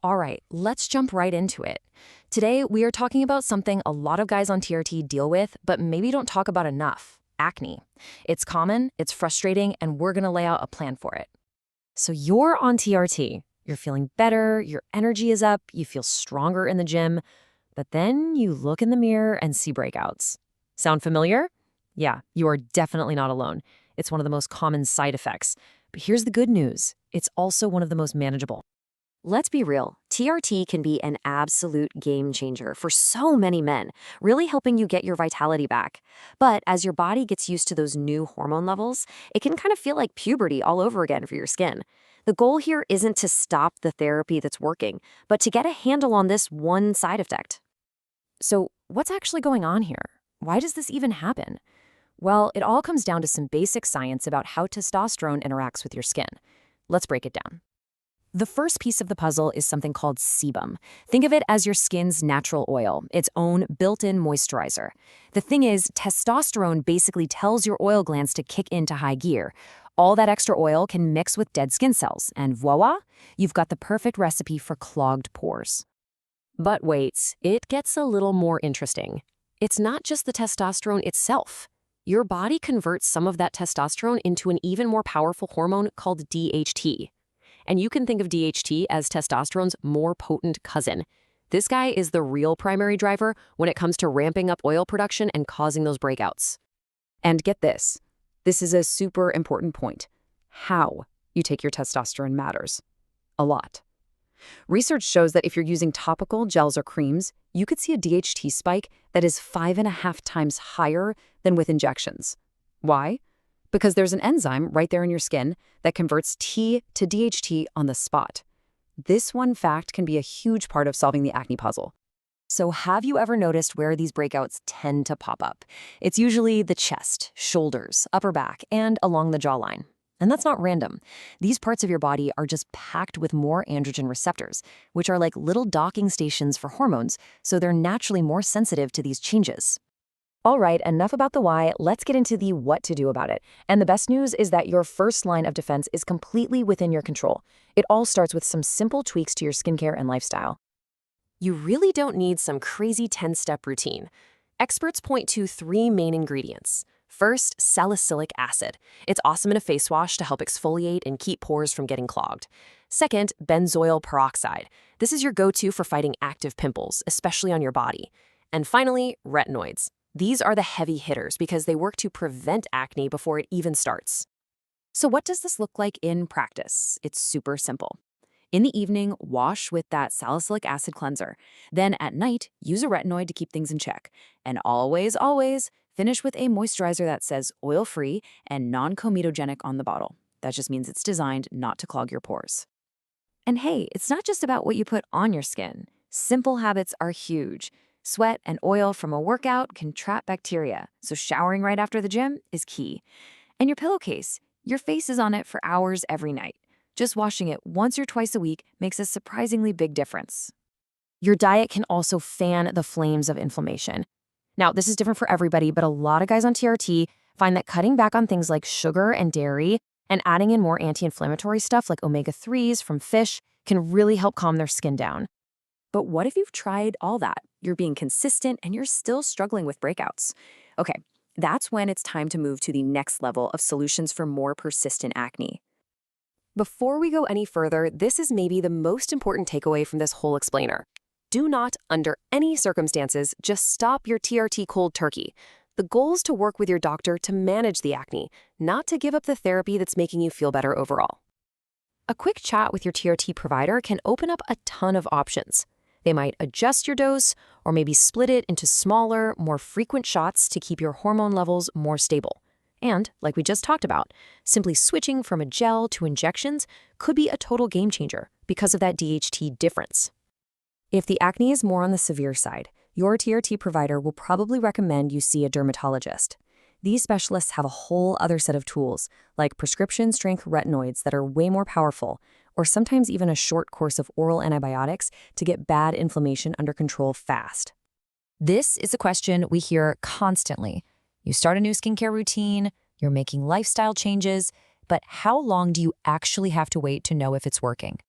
All right, let's jump right into it. Today, we are talking about something a lot of guys on TRT deal with, but maybe don't talk about enough: acne. It's common, it's frustrating, and we're going to lay out a plan for it. So you're on TRT. You're feeling better, your energy is up, you feel stronger in the gym, but then you look in the mirror and see breakouts. Sound familiar? Yeah, you are definitely not alone. It's one of the most common side effects. But here's the good news. It's also one of the most manageable. Let's be real, TRT can be an absolute game changer for so many men, really helping you get your vitality back. But as your body gets used to those new hormone levels, it can kind of feel like puberty all over again for your skin. The goal here isn't to stop the therapy that's working, but to get a handle on this one side effect. So what's actually going on here? Why does this even happen? Well, it all comes down to some basic science about how testosterone interacts with your skin. Let's break it down. The first piece of the puzzle is something called sebum. Think of it as your skin's natural oil, its own built-in moisturizer. The thing is, testosterone basically tells your oil glands to kick into high gear. All that extra oil can mix with dead skin cells, and voila, you've got the perfect recipe for clogged pores. But wait, it gets a little more interesting. It's not just the testosterone itself. Your body converts some of that testosterone into an even more powerful hormone called DHT. And you can think of DHT as testosterone's more potent cousin. This guy is the real primary driver when it comes to ramping up oil production and causing those breakouts. And get this. This is a super important point. How you take your testosterone matters. A lot. Research shows that if you're using topical gels or creams, you could see a DHT spike that is 5.5 times higher than with injections. Why? Because there's an enzyme right there in your skin that converts T to DHT on the spot. This one fact can be a huge part of solving the acne puzzle. So have you ever noticed where these breakouts tend to pop up? It's usually the chest, shoulders, upper back, and along the jawline. And that's not random. These parts of your body are just packed with more androgen receptors, which are like little docking stations for hormones, so they're naturally more sensitive to these changes. All right, enough about the why, let's get into the what to do about it. And the best news is that your first line of defense is completely within your control. It all starts with some simple tweaks to your skincare and lifestyle. You really don't need some crazy 10-step routine. Experts point to 3 main ingredients. First, salicylic acid. It's awesome in a face wash to help exfoliate and keep pores from getting clogged. Second, benzoyl peroxide. This is your go-to for fighting active pimples, especially on your body. And finally, retinoids. These are the heavy hitters because they work to prevent acne before it even starts. So what does this look like in practice? It's super simple. In the evening, wash with that salicylic acid cleanser. Then at night, use a retinoid to keep things in check. And always, always, finish with a moisturizer that says oil-free and non-comedogenic on the bottle. That just means it's designed not to clog your pores. And hey, it's not just about what you put on your skin. Simple habits are huge. Sweat and oil from a workout can trap bacteria, so showering right after the gym is key. And your pillowcase, your face is on it for hours every night. Just washing it once or twice a week makes a surprisingly big difference. Your diet can also fan the flames of inflammation. Now, this is different for everybody, but a lot of guys on TRT find that cutting back on things like sugar and dairy and adding in more anti-inflammatory stuff like omega-3s from fish can really help calm their skin down. But what if you've tried all that? You're being consistent and you're still struggling with breakouts. Okay, that's when it's time to move to the next level of solutions for more persistent acne. Before we go any further, this is maybe the most important takeaway from this whole explainer. Do not, under any circumstances, just stop your TRT cold turkey. The goal is to work with your doctor to manage the acne, not to give up the therapy that's making you feel better overall. A quick chat with your TRT provider can open up a ton of options. They might adjust your dose or maybe split it into smaller, more frequent shots to keep your hormone levels more stable. And, like we just talked about, simply switching from a gel to injections could be a total game changer because of that DHT difference. If the acne is more on the severe side, your TRT provider will probably recommend you see a dermatologist. These specialists have a whole other set of tools, like prescription-strength retinoids that are way more powerful, or sometimes even a short course of oral antibiotics to get bad inflammation under control fast. This is a question we hear constantly. You start a new skincare routine, you're making lifestyle changes, but how long do you actually have to wait to know if it's working?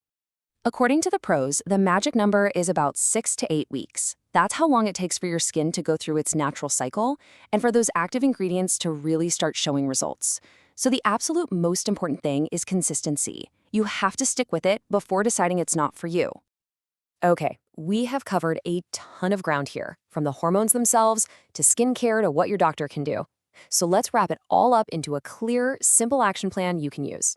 According to the pros, the magic number is about 6 to 8 weeks. That's how long it takes for your skin to go through its natural cycle and for those active ingredients to really start showing results. So the absolute most important thing is consistency. You have to stick with it before deciding it's not for you. Okay, we have covered a ton of ground here, from the hormones themselves to skincare to what your doctor can do. So let's wrap it all up into a clear, simple action plan you can use.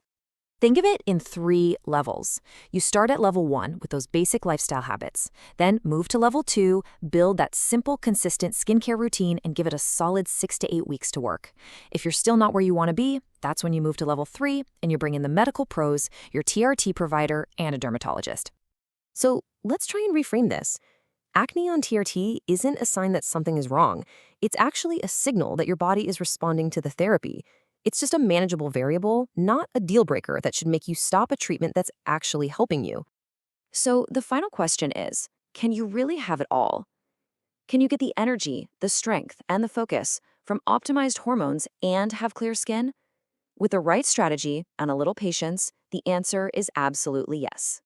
Think of it in 3 levels. You start at level 1 with those basic lifestyle habits. Then move to level 2, build that simple, consistent skincare routine, and give it a solid 6 to 8 weeks to work. If you're still not where you want to be, that's when you move to level 3 and you bring in the medical pros, your TRT provider, and a dermatologist. So let's try and reframe this. Acne on TRT isn't a sign that something is wrong. It's actually a signal that your body is responding to the therapy. It's just a manageable variable, not a deal breaker that should make you stop a treatment that's actually helping you. So the final question is, can you really have it all? Can you get the energy, the strength, and the focus from optimized hormones and have clear skin? With the right strategy and a little patience, the answer is absolutely yes.